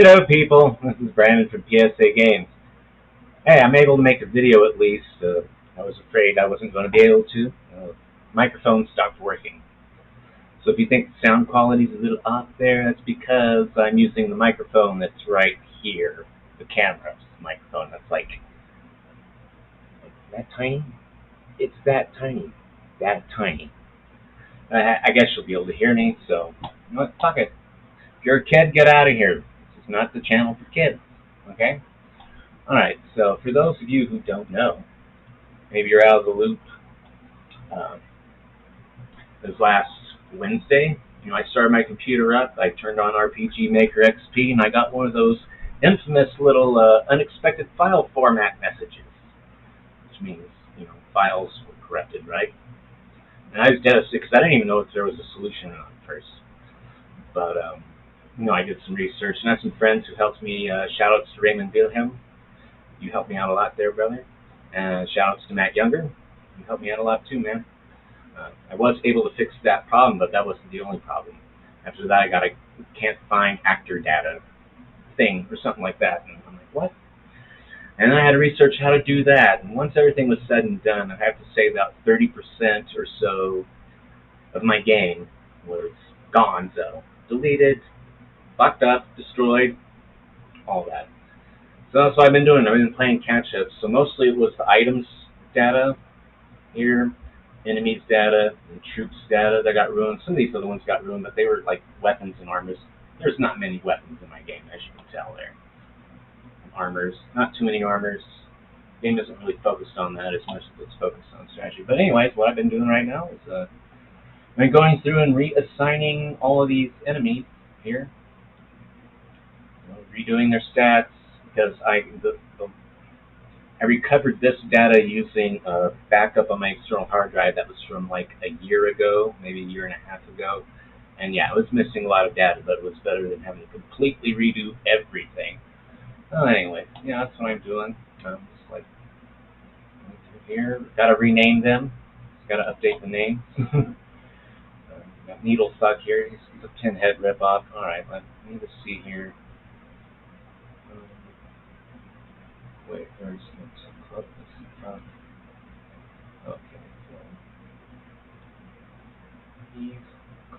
Hello people, this is Brandon from PSA Games. Hey, I'm able to make a video at least. I was afraid I wasn't going to be able to. Microphone stopped working. So if you think the sound quality is a little off there, that's because I'm using the microphone that's right here. The camera microphone that's like that tiny. It's that tiny. That tiny. I guess you'll be able to hear me, so you know what, fuck it. If you're a kid, get out of here. This is not the channel for kids, okay? Alright, so for those of you who don't know, maybe you're out of the loop, this last Wednesday, I started my computer up, I turned on RPG Maker XP, and I got one of those infamous little unexpected file format messages, which means, files were corrupted, right? And I was devastated because I didn't even know if there was a solution at first. But, I did some research, and I have some friends who helped me. Shout outs to Raymond Wilhelm. You helped me out a lot there, brother. And shout outs to Matt Younger. You helped me out a lot too, man. I was able to fix that problem, but that wasn't the only problem. After that, I got a can't find actor data thing or something like that. And I'm like, what? And I had to research how to do that. And once everything was said and done, I have to say about 30% or so of my game was gone. So deleted, fucked up, destroyed, all that. So that's what I've been doing. I've been playing catch-up. So mostly it was the items data here, enemies data, and troops data that got ruined. Some of these other ones got ruined, but they were like weapons and armors. There's not many weapons in my game, as you can tell there. Armors, not too many armors. The game isn't really focused on that as much as it's focused on strategy. But anyways, what I've been doing right now is I've been going through and reassigning all of these enemies here. Redoing their stats, because I recovered this data using a backup on my external hard drive that was from like a year ago, maybe a year and a half ago. And yeah, it was missing a lot of data, but it was better than having to completely redo everything. Well, anyway, yeah, that's what I'm doing. Just like here, got to rename them. Got to update the name. Got Needle Suck here. He's a Pinhead ripoff. All right, let me just see here. Wait, where's the club? Okay, so he's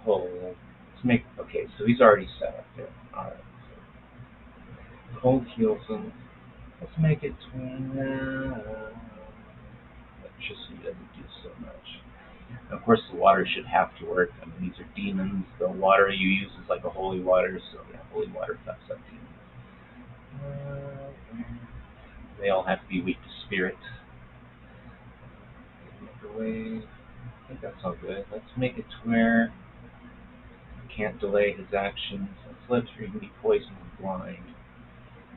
cold. Let's make, okay, so he's already set up there. Alright, so cold heals him. Let's make it electricity doesn't do so much. Of course, the water should have to work. I mean, these are demons. The water you use is like a holy water, so yeah, holy water fucks up demons. They all have to be weak to spirit. Microwave. I think that's all good. Let's make it to where you can't delay his actions. Let's let him be poisoned and blind.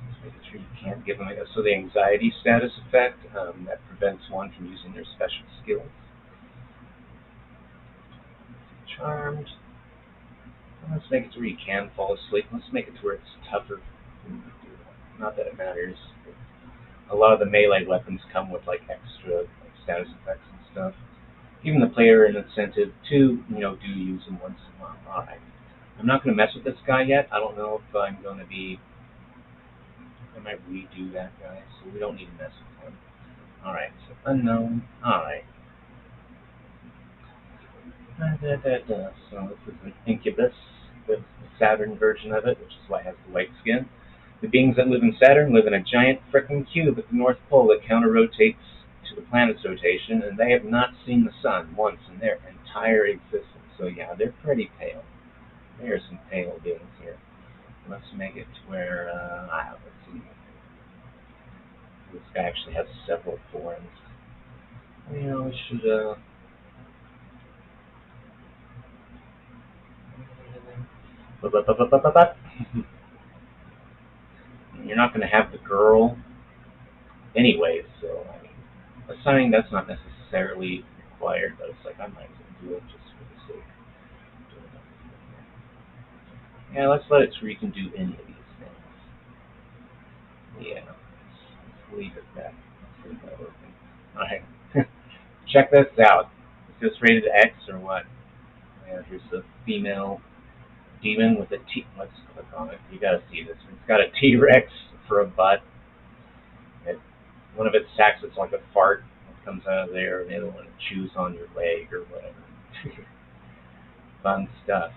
Let's make it sure you can't give him. So the anxiety status effect that prevents one from using their special skills. Charmed. Let's make it to where you can fall asleep. Let's make it to where it's tougher. Not that it matters. A lot of the melee weapons come with like extra status effects and stuff. Giving the player an incentive to, do use them once in a while. Alright. I'm not going to mess with this guy yet. I don't know if I'm going to be... I might redo that guy, so we don't need to mess with him. Alright, so unknown. Alright. So this is an incubus. This is the Saturn version of it, which is why it has the white skin. The beings that live in Saturn live in a giant frickin' cube at the North Pole that counter-rotates to the planet's rotation, and they have not seen the sun once in their entire existence. So yeah, they're pretty pale. There are some pale beings here. Let's make it to where, let's see. This guy actually has several forms. We should, You're not going to have the girl anyway, so I mean, assigning that's not necessarily required, but it's like I might as well do it just for the sake of doing it. Yeah, let's let it so you can do any of these things. Yeah, let's leave it that. Let's leave that open. Alright. Check this out. Is this rated X or what? Yeah, here's the female demon with a T. Let's click on it. You gotta see this. It's got a T-Rex for a butt. One of its sacks is like a fart that comes out of there, and the other one chews on your leg or whatever. Fun stuff.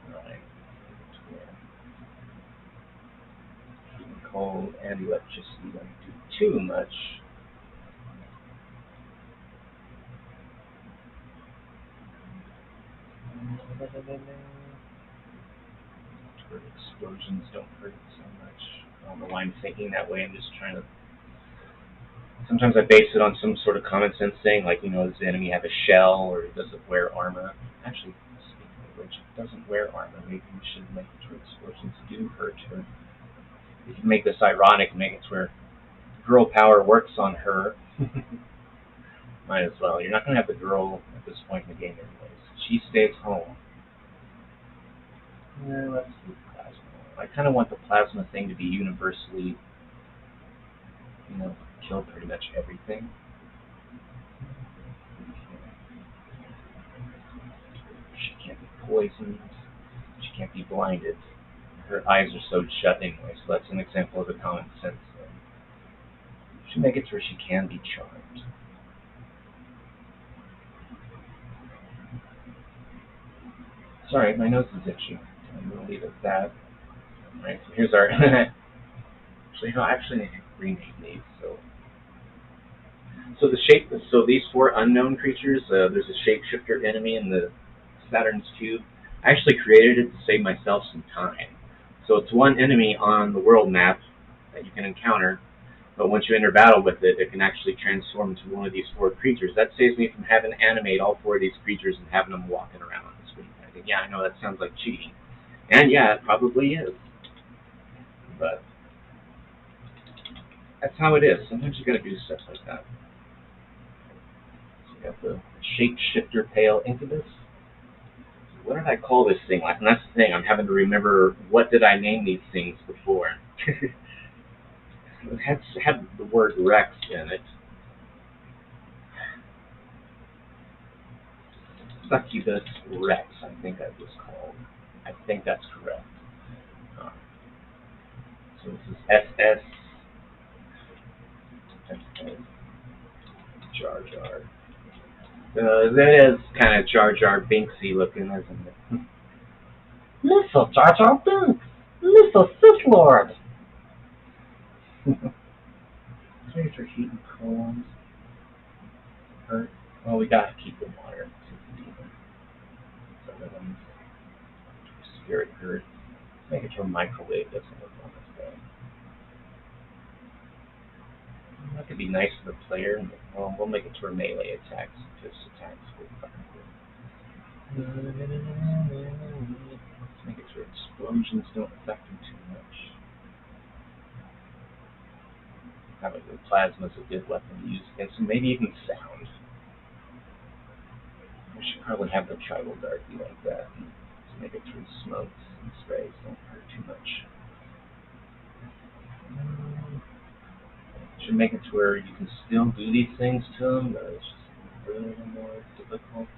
Alright. Cold and electricity don't do too much. Explosions don't hurt so much. I don't know why I'm thinking that way. I'm just trying to. Sometimes I base it on some sort of common sense thing, like, you know, does the enemy have a shell, or does it wear armor? Actually, speaking of which, it doesn't wear armor. Maybe we should make it to where explosions do hurt her. We can make this ironic, make it to where girl power works on her. Might as well. You're not going to have the girl at this point in the game anyways. She stays home. Yeah, let's do plasma. I kind of want the plasma thing to be universally, you know, kill pretty much everything. She can't be poisoned. She can't be blinded. Her eyes are sewed shut anyway, so that's an example of a common sense thing. Should make it to where she can be charmed. Sorry, my nose is itchy. I'm going to leave it at that. Alright, so here's our... Actually, no, I need to rename these. So these 4 unknown creatures, there's a shapeshifter enemy in the Saturn's cube. I actually created it to save myself some time. So it's one enemy on the world map that you can encounter, but once you enter battle with it, it can actually transform into one of these 4 creatures. That saves me from having to animate all 4 of these creatures and having them walking around on the screen. I think, yeah, I know that sounds like cheating. And yeah, it probably is. But that's how it is. Sometimes you gotta do stuff like that. So you got the Shapeshifter Pale Incubus. What did I call this thing? And that's the thing, I'm having to remember, what did I name these things before? It had the word Rex in it. Succubus Rex, I think that was called. I think that's correct. So this is SS Jar Jar. That is kind of Jar Jar Binksy looking, isn't it? Mr. Jar Jar Binks! Mr. Sith Lord! These are heat and cold. Hurt. Well, we gotta keep them water. Some of them spirit hurt. Make it to a microwave, doesn't look on this thing. That could be nice for the player. Well, we'll make it to where melee attacks. Just attacks will fucking cool. Let's make it to where explosions don't affect them too much. Having the plasma is a good weapon to use against them. Maybe even sound. I should probably have the tribal dart be like that. Just make it through smokes and sprays. Don't hurt too much. Should make it to where you can still do these things to them, but it's just a little more difficult.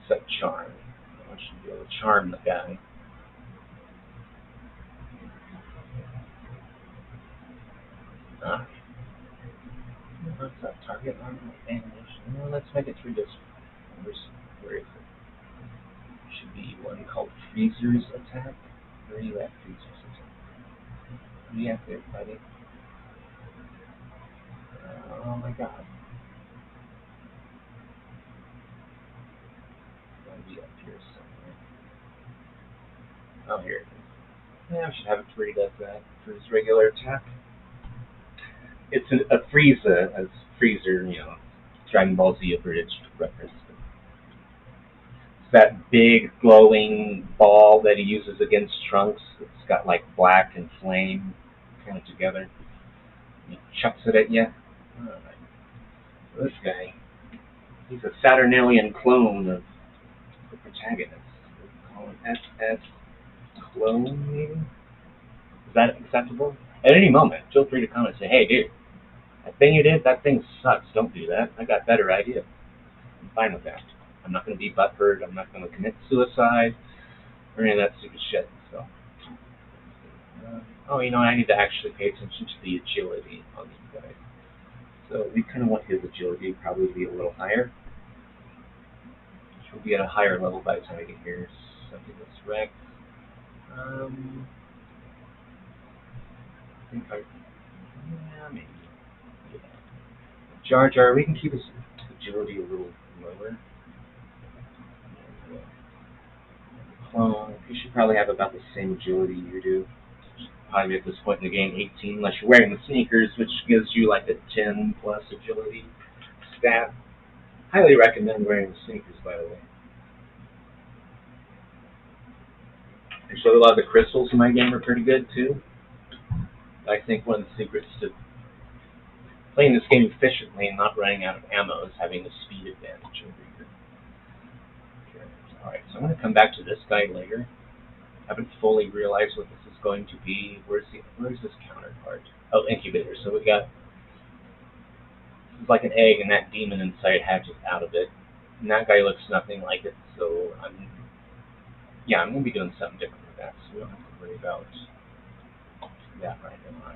Except charm. I should be able to charm the guy. What's that target armor? Ammunition. Well, let's make it through this. Where is it? Should be one called Freezer's Attack. Where are you at, Freezer's Attack? What are you at there, buddy? Oh my god. It's going to be up here somewhere. Oh, here it is. Yeah, I should have it to where he does that for his regular attack. It's a Frieza, as Freezer, you know, Dragon Ball Z abridged reference. It's that big glowing ball that he uses against Trunks. It's got like black and flame kind of together. He chucks it at you. Alright. So this guy, he's a Saturnalian clone of the protagonist. We call him SS Clone, maybe? Is that acceptable? At any moment, feel free to comment and say, hey, dude, that thing you did, that thing sucks. Don't do that. I got better ideas. I'm fine with that. I'm not going to be butthurt. I'm not going to commit suicide or any of that stupid shit. So, oh, you know, I need to actually pay attention to the agility on these guys. So we kind of want his agility probably to be a little higher. He'll be at a higher level by the time I get here. Something that's wrecked. I think yeah, maybe. Yeah. Jar Jar, we can keep his agility a little lower. Clone, you should probably have about the same agility you do. Probably at this point in the game, 18, unless you're wearing the sneakers, which gives you like a 10 plus agility stat. Highly recommend wearing the sneakers, by the way. Actually, a lot of the crystals in my game are pretty good too. I think one of the secrets to playing this game efficiently and not running out of ammo is having a speed advantage over you. Alright, so I'm going to come back to this guy later. I haven't fully realized what this is going to be. Where's this counterpart? Oh, incubator. So we got, this is like an egg, and that demon inside hatches out of it. And that guy looks nothing like it, so I'm going to be doing something different with that, so we don't have to worry about that right now.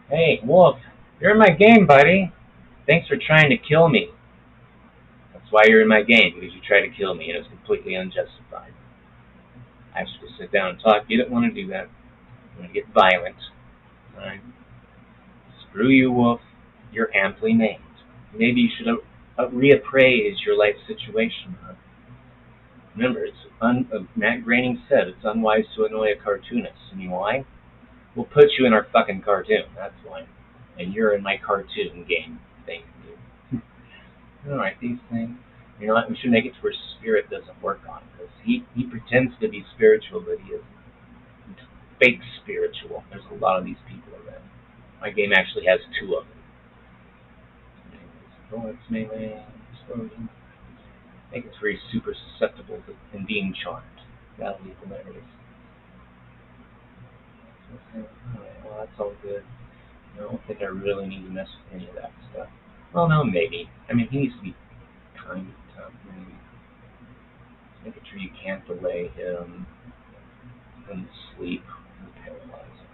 Hey, Wolf, you're in my game, buddy. Thanks for trying to kill me. That's why you're in my game, because you tried to kill me, and it was completely unjustified. I asked you to sit down and talk. You didn't want to do that. You want to get violent. Alright? Screw you, Wolf. You're amply named. Maybe you should reappraise your life situation. Remember, Matt Groening said it's unwise to annoy a cartoonist. And you know why? We'll put you in our fucking cartoon. That's why. And you're in my cartoon game thing. Alright, these things. You know what? We should make it to where spirit doesn't work on it. Because he pretends to be spiritual, but he is fake spiritual. There's a lot of these people around. My game actually has 2 of them. Bullets, melee, explosion. I think it's very super susceptible to and being charmed. That'll be hilarious. Alright, well, that's all good. I don't think I really need to mess with any of that stuff. Well, no, maybe. I mean, he needs to be kind of tough, maybe. Making sure you can't delay him and sleep and paralyze him.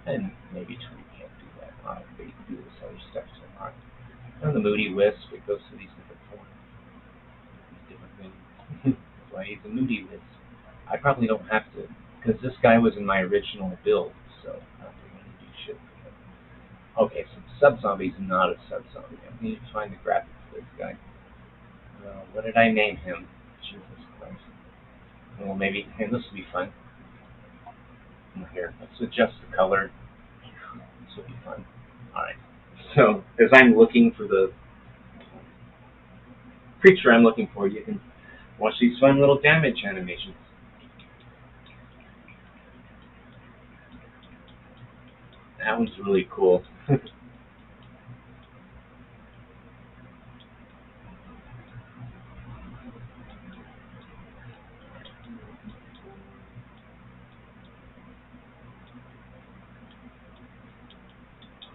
And maybe too, you can't do that. Alright, but you can do this other stuff. So, alright. And the Moody Wisp, it goes to these different forms. These different things. That's why he's a Moody Wisp. I probably don't have to, because this guy was in my original build, so I'm not going to do shit for him. Okay, so Sub-Zombie's not a Sub-Zombie. I need to find the graphics for this guy. What did I name him? Jesus Christ. Well, maybe, hey, this will be fun. Here, let's adjust the color. This will be fun. Alright. So, as I'm looking for the creature I'm looking for, you can watch these fun little damage animations. That one's really cool.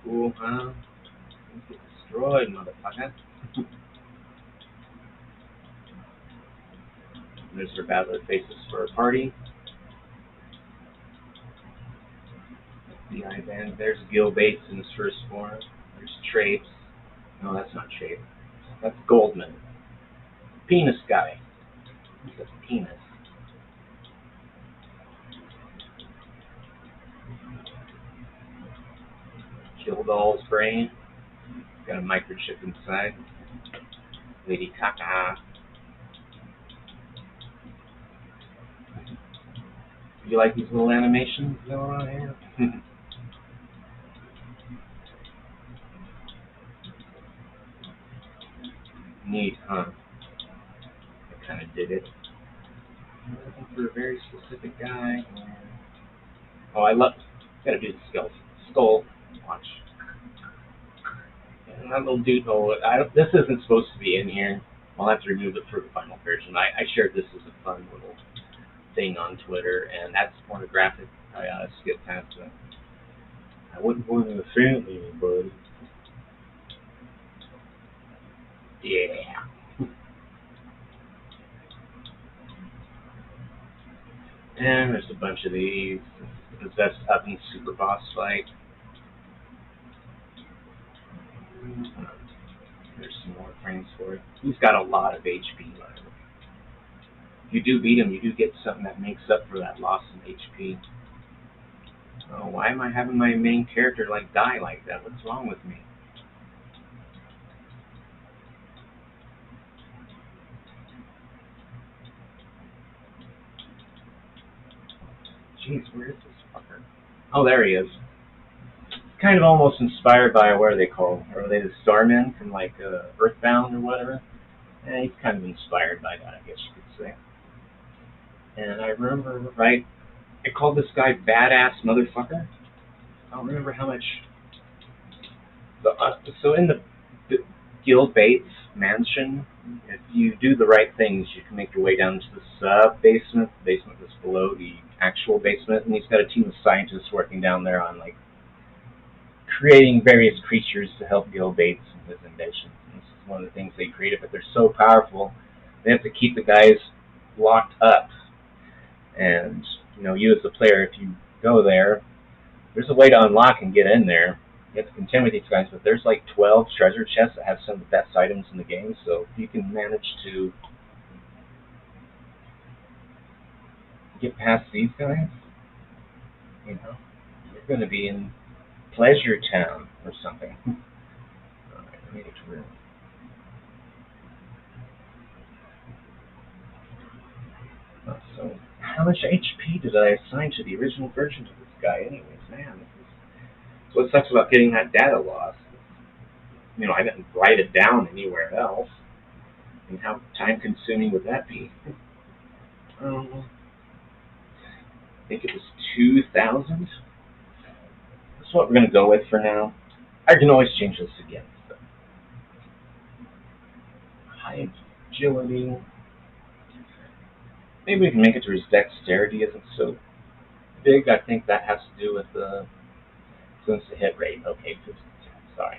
Cool, huh? Get destroyed, motherfucker. There's our battler faces for a party. The eye band. There's Gil Bates in his first form. There's Trapes. No, that's not Trape. That's Goldman. Penis guy. He's a penis. Killdoll's brain. Got a microchip inside. Lady Caca. You like these little animations going on here? Neat, huh? I kind of did it. I'm looking for a very specific guy. Oh, I love. Gotta do the skeleton. Skull. Watch. And that little dude. Oh, this isn't supposed to be in here. I'll have to remove it for the final version. I shared this as a fun little thing on Twitter, and that's pornographic. I skipped past that. I wouldn't want to offend anybody. Yeah. And there's a bunch of these. Possessed Oven Super Boss fight. There's some more frames for it. He's got a lot of HP left. If you do beat him, you do get something that makes up for that loss in HP. Oh, why am I having my main character like die like that? What's wrong with me? Jeez, where is this fucker? Oh, there he is. Kind of almost inspired by what are they called? Are they the Starmen from like Earthbound or whatever? He's kind of inspired by that, I guess you could say. And I remember, right, I called this guy Badass Motherfucker. I don't remember how much. So in the Gil Bates mansion, if you do the right things, you can make your way down to the sub-basement, the basement that's below the actual basement, and he's got a team of scientists working down there on, like, creating various creatures to help Gil Bates and his inventions. And this is one of the things they created, but they're so powerful, they have to keep the guys locked up. And, you know, you as the player, if you go there, there's a way to unlock and get in there. You have to contend with these guys, but there's like 12 treasure chests that have some of the best items in the game, so if you can manage to get past these guys, you know, you're going to be in Pleasure Town or something. Alright, I made it through. So, how much HP did I assign to the original version of this guy anyways? Man, this is... So what sucks about getting that data lost? You know, I didn't write it down anywhere else. I mean, how time-consuming would that be? I think it was 2,000. That's what we're going to go with for now. I can always change this again. So. High agility. Maybe we can make it to his dexterity isn't so big. I think that has to do with the hit rate. Okay, 50%. Sorry.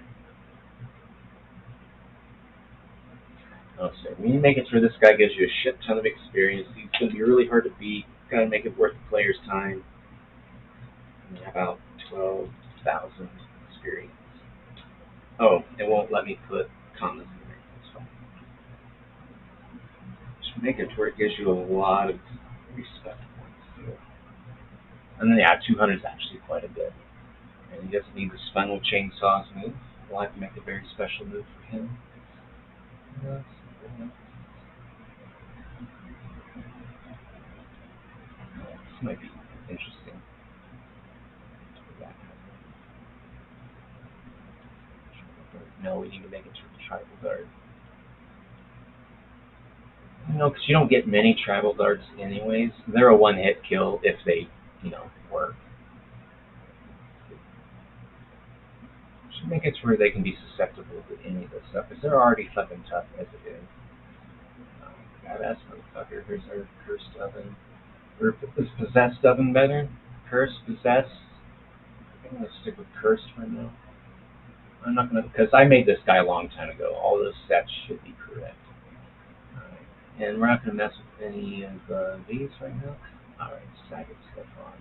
Oh, so when you make it through, this guy gives you a shit ton of experience. He's going to be really hard to beat. Got to make it worth the player's time. And about 12,000 experience. Oh, it won't let me put comments in there. That's fine. Just make it to where it gives you a lot of respect points. And then, yeah, 200 is actually quite a bit. And he doesn't need the spinal chainsaws move. We'll have to make a very special move for him. This might be interesting. No, we need to make it through the tribal guard. No, because you don't get many tribal guards anyways. They're a one-hit kill if they, you know, work. Should make it to where they can be susceptible to any of this stuff, because they're already fucking tough as it is. Badass motherfucker. Here's our cursed oven. Or is possessed oven better? Cursed, possessed. I think I'm gonna stick with cursed for now. I'm not gonna, because I made this guy a long time ago. All those stats should be correct. Alright, and we're not gonna mess with any of these right now. Alright, Saget stuff on.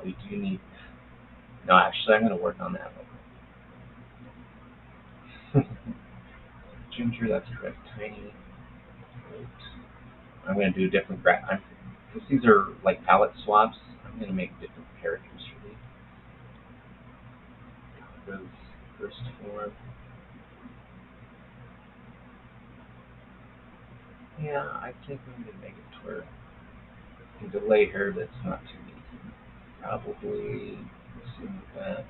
We do need. No, actually, I'm gonna work on that one. Ginger, that's correct. Tiny. I'm going to do different because these are like palette swaps. I'm going to make different characters for these. Goes first form. Yeah, I think I'm going to make it to where I can delay her, but it's not too easy. Probably same with that.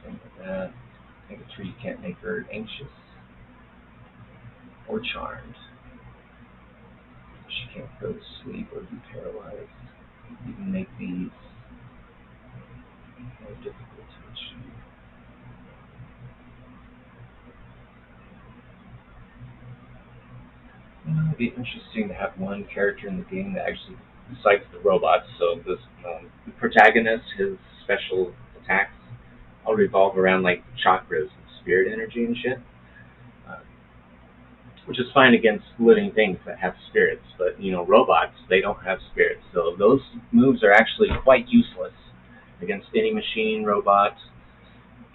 Same with that. Make it sure you can't make her anxious or charmed. She can't go to sleep or be paralyzed. You can make these more difficult to achieve. You know, it'd be interesting to have one character in the game that actually, besides the robots, so this the protagonist, his special attacks all revolve around like chakras and spirit energy and shit. which is fine against living things that have spirits. But robots, they don't have spirits, so those moves are actually quite useless against any machine, robot,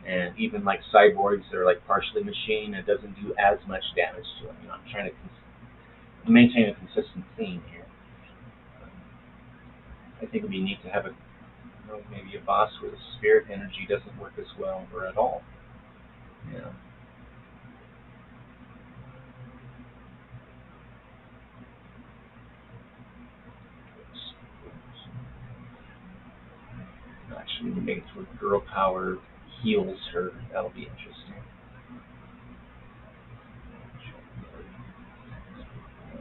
and even like cyborgs that are like partially machine. It doesn't do as much damage to them. I'm trying to maintain a consistent theme here. I think it'd be neat to have maybe a boss where the spirit energy doesn't work as well or at all. Yeah. Actually, make it to where girl power heals her. That'll be interesting.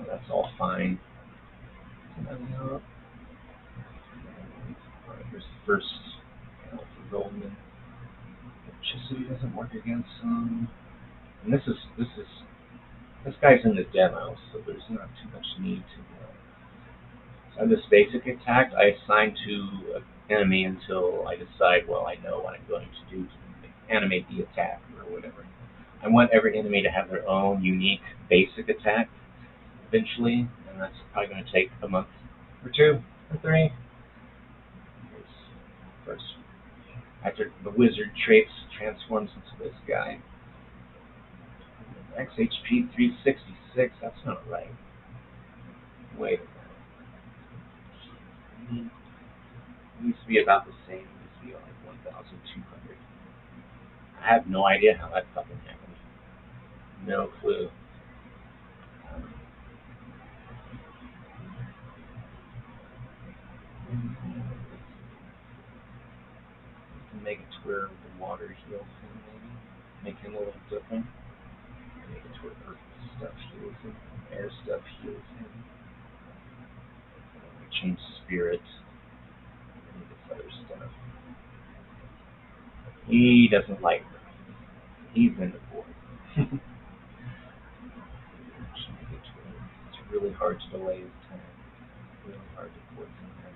That's all fine. Here's the first for Goldman. Electricity doesn't work against them. And this guy's in the demo, so there's not too much need to. So this basic attack I assign to an enemy until I decide, well, I know what I'm going to do to animate the attack or whatever. I want every enemy to have their own unique basic attack eventually, and that's probably going to take a month or 2 or 3. First, after the wizard traits transforms into this guy. XHP 366, that's not right. Wait a minute. It needs to be about the same. It needs to be like 1,200. I have no idea how that fucking happened. No clue. Make it to where the water heals him, maybe. Make him a little different. Make it to where earth stuff heals him. Air stuff heals him. Change spirit. And this other stuff. He doesn't like her. He's in the board. It's really hard to delay his time. Really hard to poison him.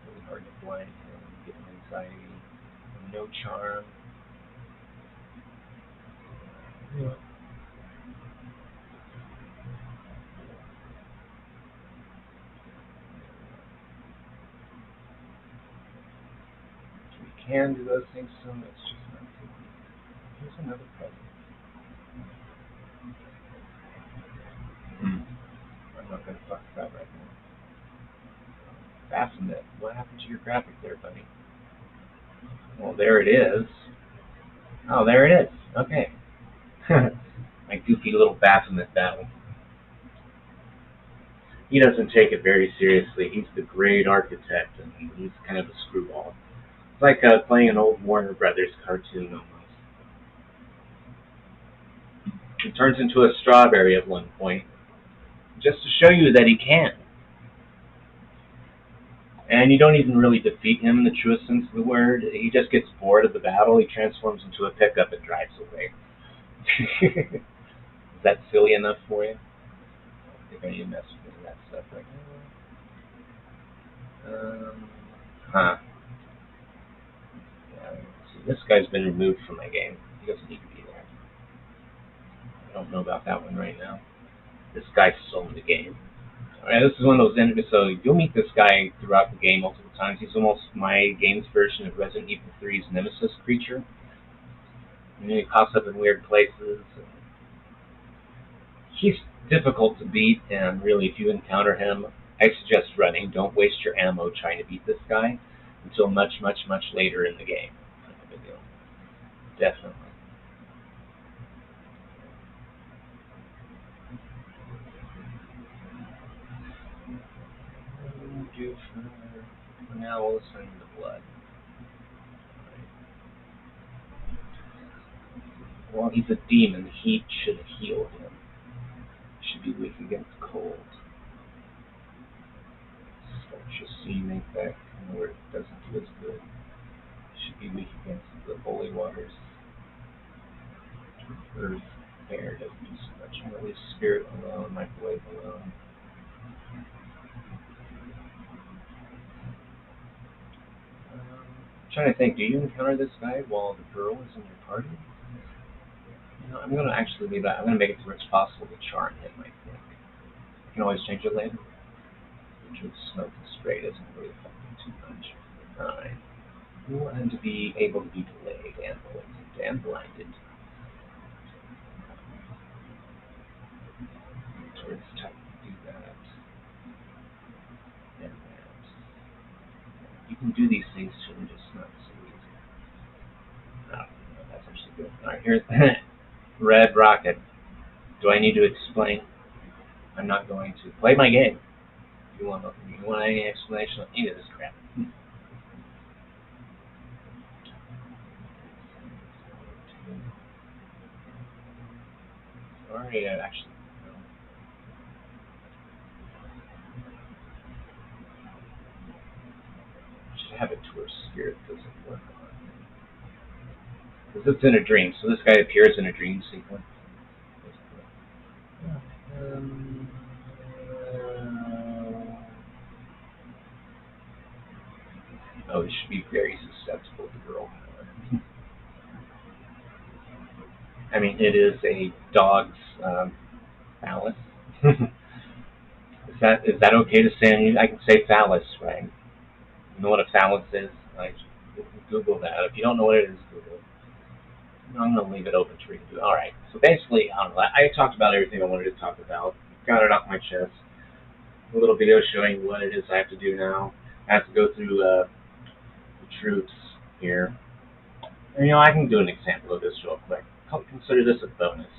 Really hard to blind him. Give him anxiety. No charm. Yeah. We can do those things soon, it's just not good. Here's another present. I'm not going to fuck that right now. Baphomet, what happened to your graphic there, buddy? Well, there it is. Oh, there it is. Okay. My goofy little Baphomet battle. He doesn't take it very seriously. He's the great architect, and he's kind of a screwball. It's like playing an old Warner Brothers cartoon almost. He turns into a strawberry at one point, just to show you that he can. And you don't even really defeat him in the truest sense of the word. He just gets bored of the battle. He transforms into a pickup and drives away. Is that silly enough for you? I think I need to mess with that stuff right now. Huh. Yeah, see, this guy's been removed from my game. He doesn't need to be there. I don't know about that one right now. This guy's still in the game. Alright, this is one of those enemies, so you'll meet this guy throughout the game multiple times. He's almost my game's version of Resident Evil 3's Nemesis creature. And he pops up in weird places. He's difficult to beat, and really, if you encounter him, I suggest running. Don't waste your ammo trying to beat this guy until much, much, much later in the game. Definitely. For now, we'll send the blood. Well, he's a demon. Heat should heal him. He should be weak against cold. Seeming effect, where it doesn't do as good. Should be weak against the holy waters. Earth, air doesn't do so much. Really, spirit alone, microwave alone. I'm trying to think, do you encounter this guy while the girl is in your party? No, I'm going to actually leave that. I'm going to make it to where it's possible to charm him, I think. You can always change it later. Which smoke and spray doesn't really affect him too much. Alright. We want him to be able to be delayed and poisoned and blinded. Towards type to do that. And that. You can do these things to him, just not so easy. Oh, no, that's actually good. Alright, here's Red Rocket. Do I need to explain? I'm not going to. Play my game. You want any explanation of any of this crap? Sorry, actually. No. I should have it to where spirit doesn't work on it. Because it's in a dream, so this guy appears in a dream sequence. Oh, he should be very susceptible to girl power. I mean, it is a dog's phallus. Is that okay to say? I can say phallus, right? You know what a phallus is? Like, Google that. If you don't know what it is, Google it. I'm going to leave it open to read. All right. So basically, I talked about everything I wanted to talk about. Got it off my chest. A little video showing what it is I have to do now. I have to go through the troops here. And, I can do an example of this real quick. Consider this a bonus.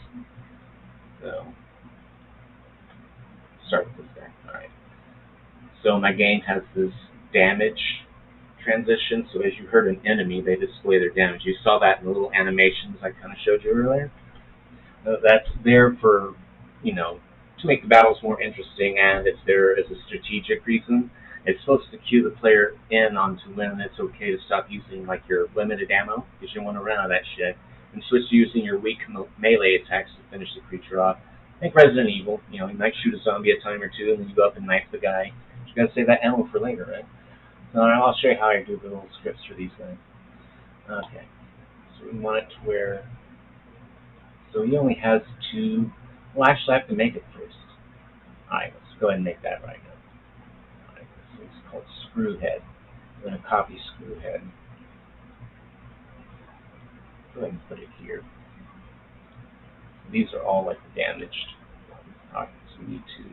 So, start with this guy. All right. So my game has this damage transition. So as you hurt an enemy, they display their damage. You saw that in the little animations I kind of showed you earlier. That's there for, to make the battles more interesting, and it's there as a strategic reason. It's supposed to cue the player in onto when it's okay to stop using like your limited ammo, because you want to run out of that shit, and switch to using your weak melee attacks to finish the creature off. Like Resident Evil, you might shoot a zombie a time or two, and then you go up and knife the guy. You gotta save that ammo for later, right? So I'll show you how I do the little scripts for these guys. Okay, so we want it to where, so he only has two. Well, actually, I have to make it first. Alright, let's go ahead and make that right now. Alright, so it's called Screwhead. I'm going to copy Screwhead. Go ahead and put it here. These are all like damaged. Alright, so we need to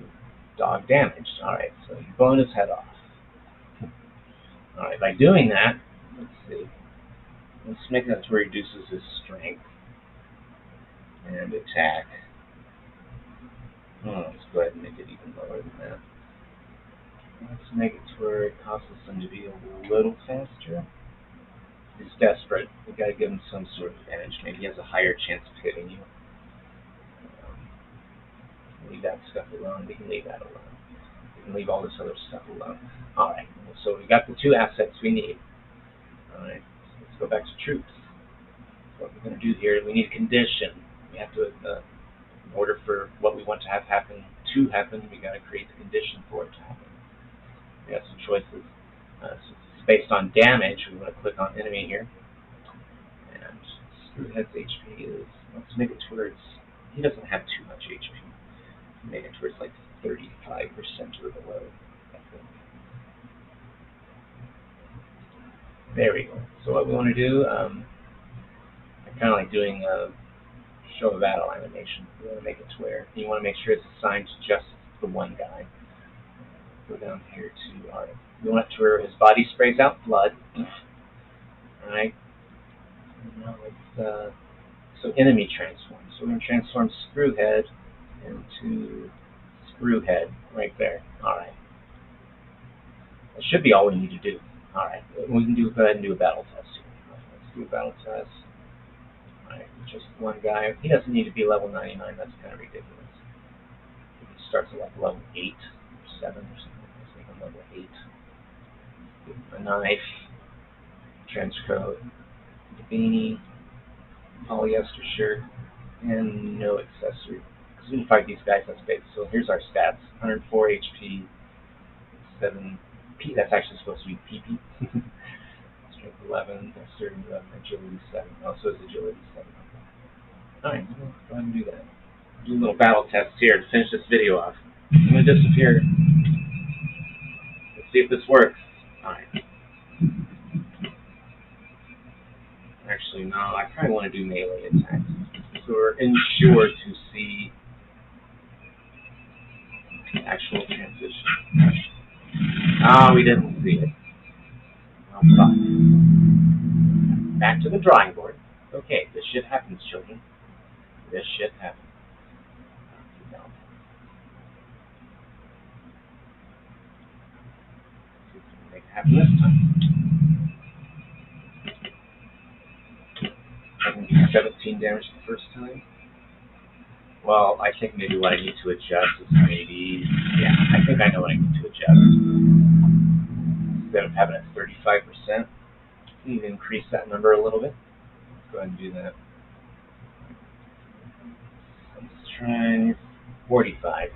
dog damaged. Alright, so you bone his head off. Alright, by doing that, let's see. Let's make that to where he reduces his strength and attack. Let's go ahead and make it even lower than that. Let's make it to where it causes him to be a little faster. He's desperate. We've got to give him some sort of advantage. Maybe he has a higher chance of hitting you. Leave that stuff alone. We can leave that alone. We can leave all this other stuff alone. Alright, so we got the two assets we need. Alright, so let's go back to troops. What we're going to do here, we need a condition. We have to, in order for what we want to have happen, we got to create the condition for it to happen. We have some choices. So it's based on damage. We want to click on enemy here. And Screwhead's HP is, let's make it to where he doesn't have too much HP. Make it to where it's like 35% or below, I think. There we go. So what we want to do, I kind of like doing a show a battle animation. We want to make it to where you want to make sure it's assigned to just the one guy. Go down here to our, we want it to where his body sprays out blood. Alright. Now let's, so enemy transform. So we're going to transform Screwhead into Screwhead right there. Alright. That should be all we need to do. Alright. We can go ahead and do a battle test here. Let's do a battle test. Alright, just one guy. He doesn't need to be level 99. That's kind of ridiculous. If he starts at like level 8 or 7 or something, let's make him level 8. Give him a knife, trench coat, a beanie, polyester shirt, and no accessory. Because we can fight these guys, that's big. So here's our stats. 104 HP, 7 P. That's actually supposed to be PP. Strength 11, dexterity 11, agility 7. Oh, so it's agility 7. Alright, go ahead and do that. Do a little battle test here to finish this video off. I'm going to disappear. Let's see if this works. Alright. Actually, no, I probably want to do melee attacks. So we're ensured to see actual transition. Oh, we didn't see it. Oh, fuck. Back to the drawing board. Okay, this shit happens, children. This shit happens. Make it happen this time. I can do 17 damage the first time. Well, I think maybe what I need to adjust is maybe... Yeah, I think I know what I need to adjust. Instead of having it 35%, you can increase that number a little bit. Let's go ahead and do that. Let's try 45.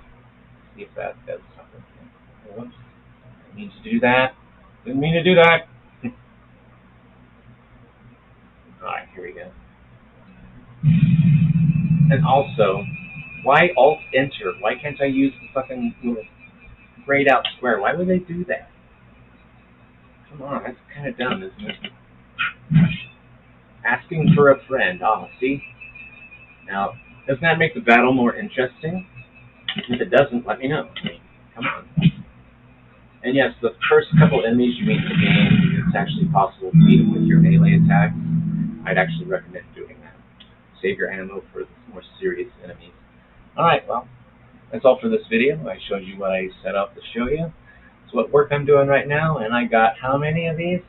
See if that does something. Whoops. I need to do that. Didn't mean to do that. Alright, here we go. And also, why Alt-Enter? Why can't I use the fucking little grayed out square? Why would they do that? Come on, that's kind of dumb, isn't it? Asking for a friend. Ah, see? Now, doesn't that make the battle more interesting? If it doesn't, let me know. I mean, come on. And yes, the first couple enemies you meet in the game, it's actually possible to meet them with your melee attacks. I'd actually recommend doing that. Save your ammo for the more serious enemies. Alright, well, that's all for this video. I showed you what I set up to show you. It's what work I'm doing right now, and I got how many of these?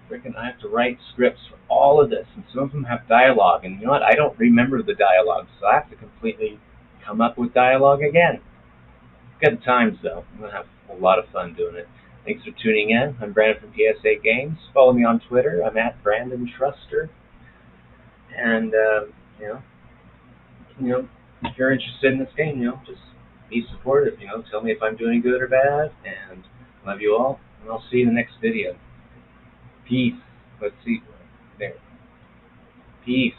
Freaking, I have to write scripts for all of this, and some of them have dialogue, and you know what? I don't remember the dialogue, so I have to completely come up with dialogue again. Good times, though. I'm going to have a lot of fun doing it. Thanks for tuning in. I'm Brandon from PSA Games. Follow me on Twitter. I'm at Brandon Truster. And, you know, if you're interested in this game, just be supportive. Tell me if I'm doing good or bad. And love you all. And I'll see you in the next video. Peace. Let's see. There. Peace.